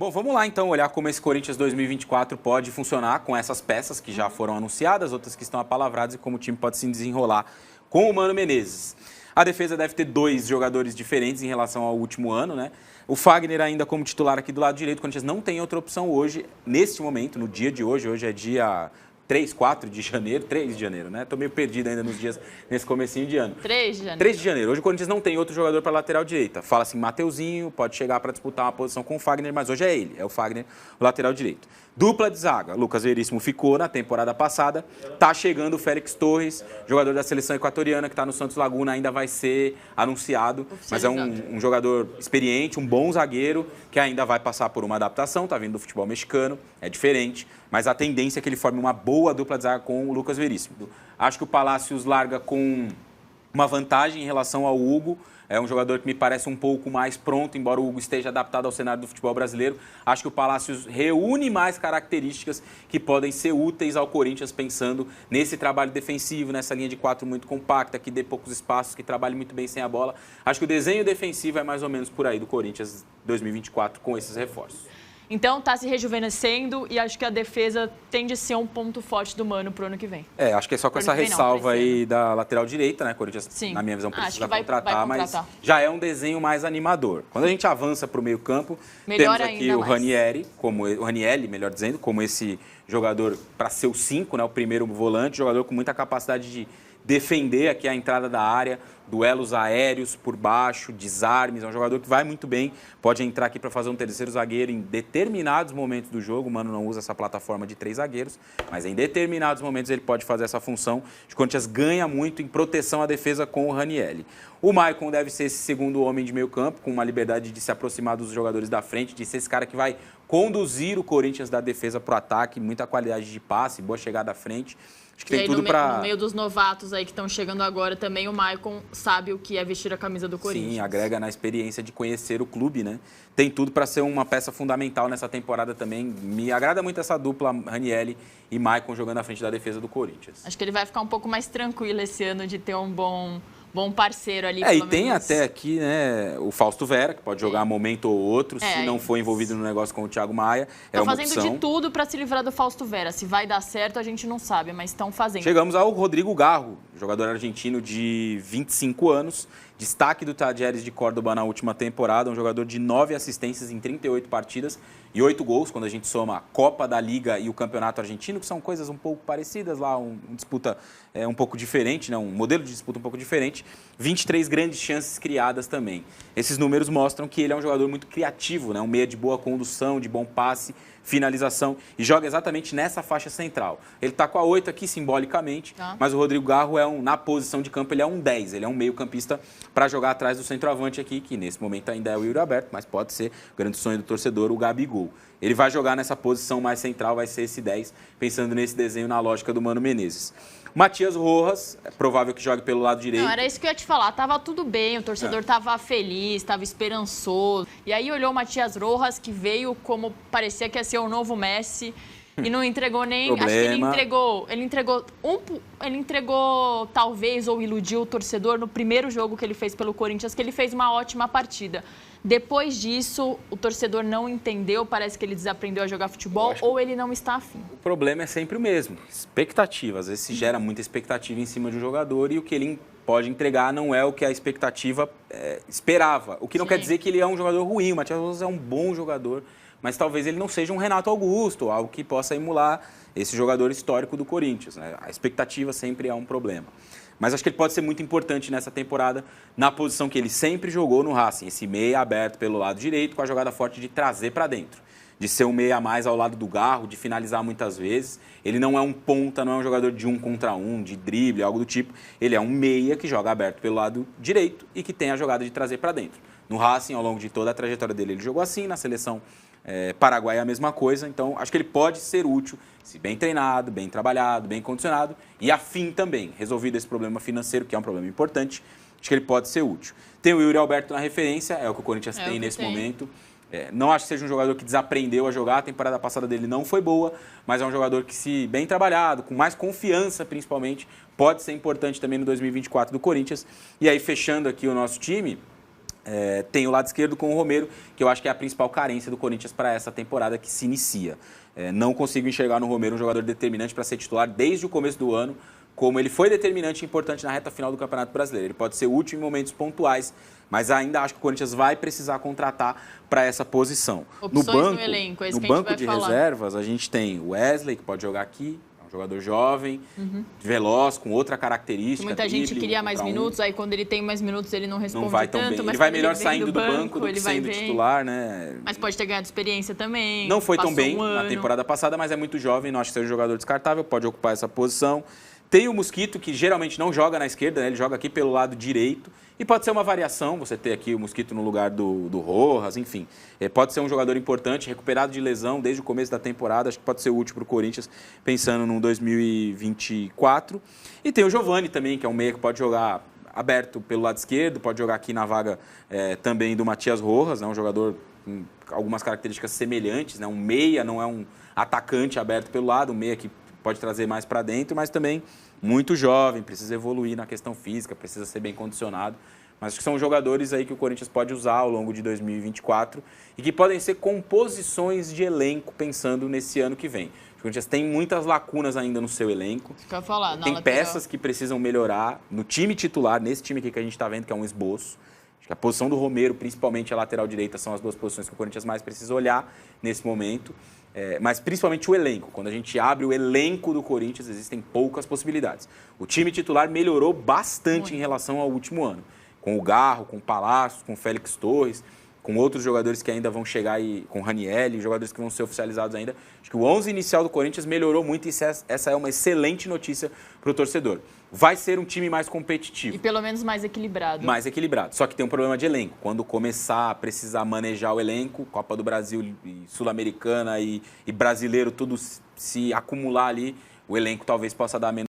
Bom, vamos lá então olhar como esse Corinthians 2024 pode funcionar com essas peças que já foram anunciadas, outras que estão apalavradas e como o time pode se desenrolar com o Mano Menezes. A defesa deve ter 2 jogadores diferentes em relação ao último ano, né? O Fagner ainda como titular aqui do lado direito, o Corinthians não tem outra opção hoje, neste momento, no dia de hoje é dia 3 de janeiro, né? Tô meio perdido ainda nos dias, nesse comecinho de ano. 3 de janeiro. 3 de janeiro. Hoje o Corinthians não tem outro jogador para lateral direita. Fala assim, Mateuzinho, pode chegar para disputar uma posição com o Fagner, mas hoje é ele, é o Fagner, o lateral direito. Dupla de zaga, Lucas Veríssimo ficou na temporada passada, tá chegando o Félix Torres, jogador da seleção equatoriana que está no Santos Laguna, ainda vai ser anunciado, mas é um jogador experiente, um bom zagueiro, que ainda vai passar por uma adaptação, tá vindo do futebol mexicano, é diferente, mas a tendência é que ele forme uma boa dupla de zaga com o Lucas Veríssimo. Acho que o Palácios larga com uma vantagem em relação ao Hugo. É um jogador que me parece um pouco mais pronto, embora o Hugo esteja adaptado ao cenário do futebol brasileiro. Acho que o Palácios reúne mais características que podem ser úteis ao Corinthians, pensando nesse trabalho defensivo, nessa linha de 4 muito compacta, que dê poucos espaços, que trabalhe muito bem sem a bola. Acho que o desenho defensivo é mais ou menos por aí do Corinthians 2024 com esses reforços. Então está se rejuvenescendo e acho que a defesa tende a ser um ponto forte do Mano pro ano que vem. Acho que é só com essa ressalva aí da lateral direita, né? Corinthians, sim, na minha visão, precisa vai contratar, mas já é um desenho mais animador. Quando a gente avança para o meio-campo, temos aqui o Ranieri, o Ranielli, melhor dizendo, como esse jogador para ser o 5, né? O primeiro volante, jogador com muita capacidade de defender aqui a entrada da área, duelos aéreos por baixo, desarmes, é um jogador que vai muito bem, pode entrar aqui para fazer um terceiro zagueiro em determinados momentos do jogo. O Mano não usa essa plataforma de 3 zagueiros, mas em determinados momentos ele pode fazer essa função. O Corinthians ganha muito em proteção à defesa com o Ranielli. O Maicon deve ser esse segundo homem de meio campo, com uma liberdade de se aproximar dos jogadores da frente, de ser esse cara que vai conduzir o Corinthians da defesa para o ataque, muita qualidade de passe, boa chegada à frente. Acho que tem tudo para... No meio dos novatos aí que estão chegando agora, também o Maicon sabe o que é vestir a camisa do Corinthians. Sim, agrega na experiência de conhecer o clube, né? Tem tudo para ser uma peça fundamental nessa temporada também. Me agrada muito essa dupla Ranielli e Maicon jogando à frente da defesa do Corinthians. Acho que ele vai ficar um pouco mais tranquilo esse ano de ter um bom parceiro ali. E tem até aqui, né, o Fausto Vera, que pode jogar momento ou outro, se não for envolvido no negócio com o Thiago Maia. É uma opção. Estão fazendo de tudo para se livrar do Fausto Vera. Se vai dar certo, a gente não sabe, mas estão fazendo. Chegamos ao Rodrigo Garro, jogador argentino de 25 anos, destaque do Talleres de Córdoba na última temporada, um jogador de 9 assistências em 38 partidas e 8 gols, quando a gente soma a Copa da Liga e o Campeonato Argentino, que são coisas um pouco parecidas lá, uma disputa um pouco diferente, né? Um modelo de disputa um pouco diferente. 23 grandes chances criadas também. Esses números mostram que ele é um jogador muito criativo, né? Um meia de boa condução, de bom passe, finalização, e joga exatamente nessa faixa central. Ele está com a 8 aqui simbolicamente, mas o Rodrigo Garro na posição de campo, ele é um 10, ele é um meio campista para jogar atrás do centroavante aqui, que nesse momento ainda é o Yuri Alberto, mas pode ser o grande sonho do torcedor, o Gabigol. Ele vai jogar nessa posição mais central, vai ser esse 10, pensando nesse desenho na lógica do Mano Menezes. Matias Rojas, é provável que jogue pelo lado direito. Não, era isso que eu ia te falar. Tava tudo bem, o torcedor tava feliz, tava esperançoso. E aí olhou o Matias Rojas, que veio como parecia que ia ser o novo Messi, e não entregou nem... Problema. Acho que ele entregou talvez, ou iludiu o torcedor no primeiro jogo que ele fez pelo Corinthians, que ele fez uma ótima partida. Depois disso, o torcedor não entendeu, parece que ele desaprendeu a jogar futebol ou ele não está afim. O problema é sempre o mesmo, expectativa. Às vezes se gera muita expectativa em cima de um jogador e o que ele pode entregar não é o que a expectativa esperava. O que não quer dizer que ele é um jogador ruim, o Matias Rojas é um bom jogador, mas talvez ele não seja um Renato Augusto, algo que possa emular esse jogador histórico do Corinthians, né? A expectativa sempre é um problema. Mas acho que ele pode ser muito importante nessa temporada, na posição que ele sempre jogou no Racing, esse meia aberto pelo lado direito, com a jogada forte de trazer para dentro, de ser um meia a mais ao lado do Garro, de finalizar muitas vezes. Ele não é um ponta, não é um jogador de 1 contra 1, de drible, algo do tipo. Ele é um meia que joga aberto pelo lado direito e que tem a jogada de trazer para dentro. No Racing, ao longo de toda a trajetória dele, ele jogou assim, na seleção Paraguai é a mesma coisa, então acho que ele pode ser útil, se bem treinado, bem trabalhado, bem condicionado e afim também, resolvido esse problema financeiro, que é um problema importante, acho que ele pode ser útil. Tem o Yuri Alberto na referência, é o que o Corinthians tem nesse momento. Não acho que seja um jogador que desaprendeu a jogar, a temporada passada dele não foi boa, mas é um jogador que, se bem trabalhado, com mais confiança principalmente, pode ser importante também no 2024 do Corinthians. E aí, fechando aqui o nosso time, Tem o lado esquerdo com o Romero, que eu acho que é a principal carência do Corinthians para essa temporada que se inicia. Não consigo enxergar no Romero um jogador determinante para ser titular desde o começo do ano, como ele foi determinante e importante na reta final do Campeonato Brasileiro. Ele pode ser útil em momentos pontuais, mas ainda acho que o Corinthians vai precisar contratar para essa posição. Opções no elenco, é isso que a gente vai falar. Reservas, a gente tem o Wesley, que pode jogar aqui, jogador jovem, veloz, com outra característica. Muita gente queria mais minutos, aí quando ele tem mais minutos ele não responde vai tão tanto. bem. Mas ele vai melhor saindo do banco do que sendo titular, né? Mas pode ter ganhado experiência também. Não foi tão bem na temporada passada, mas é muito jovem, não acho que seja um jogador descartável, pode ocupar essa posição. Tem o Mosquito, que geralmente não joga na esquerda, né? Ele joga aqui pelo lado direito. E pode ser uma variação, você ter aqui o Mosquito no lugar do Rojas, enfim. Pode ser um jogador importante, recuperado de lesão desde o começo da temporada. Acho que pode ser útil para o Corinthians, pensando no 2024. E tem o Giovani também, que é um meia que pode jogar aberto pelo lado esquerdo, pode jogar aqui na vaga também do Matias Rojas, né? Um jogador com algumas características semelhantes, né? Um meia, não é um atacante aberto pelo lado, um meia que pode trazer mais para dentro, mas também muito jovem, precisa evoluir na questão física, precisa ser bem condicionado. Mas acho que são jogadores aí que o Corinthians pode usar ao longo de 2024 e que podem ser composições de elenco pensando nesse ano que vem. O Corinthians tem muitas lacunas ainda no seu elenco. Isso que eu ia falar, tem peças que precisam melhorar no time titular, nesse time aqui que a gente está vendo, que é um esboço. Acho que a posição do Romero, principalmente a lateral direita, são as duas posições que o Corinthians mais precisa olhar nesse momento. Mas principalmente o elenco. Quando a gente abre o elenco do Corinthians, existem poucas possibilidades. O time titular melhorou bastante em relação ao último ano. Com o Garro, com o Palácios, com o Félix Torres, com outros jogadores que ainda vão chegar aí, com o Ranielli, jogadores que vão ser oficializados ainda. Acho que o 11 inicial do Corinthians melhorou muito e essa é uma excelente notícia para o torcedor. Vai ser um time mais competitivo. E pelo menos mais equilibrado. Mais equilibrado. Só que tem um problema de elenco. Quando começar a precisar manejar o elenco, Copa do Brasil, Sul-Americana e brasileiro, tudo se acumular ali, o elenco talvez possa dar menos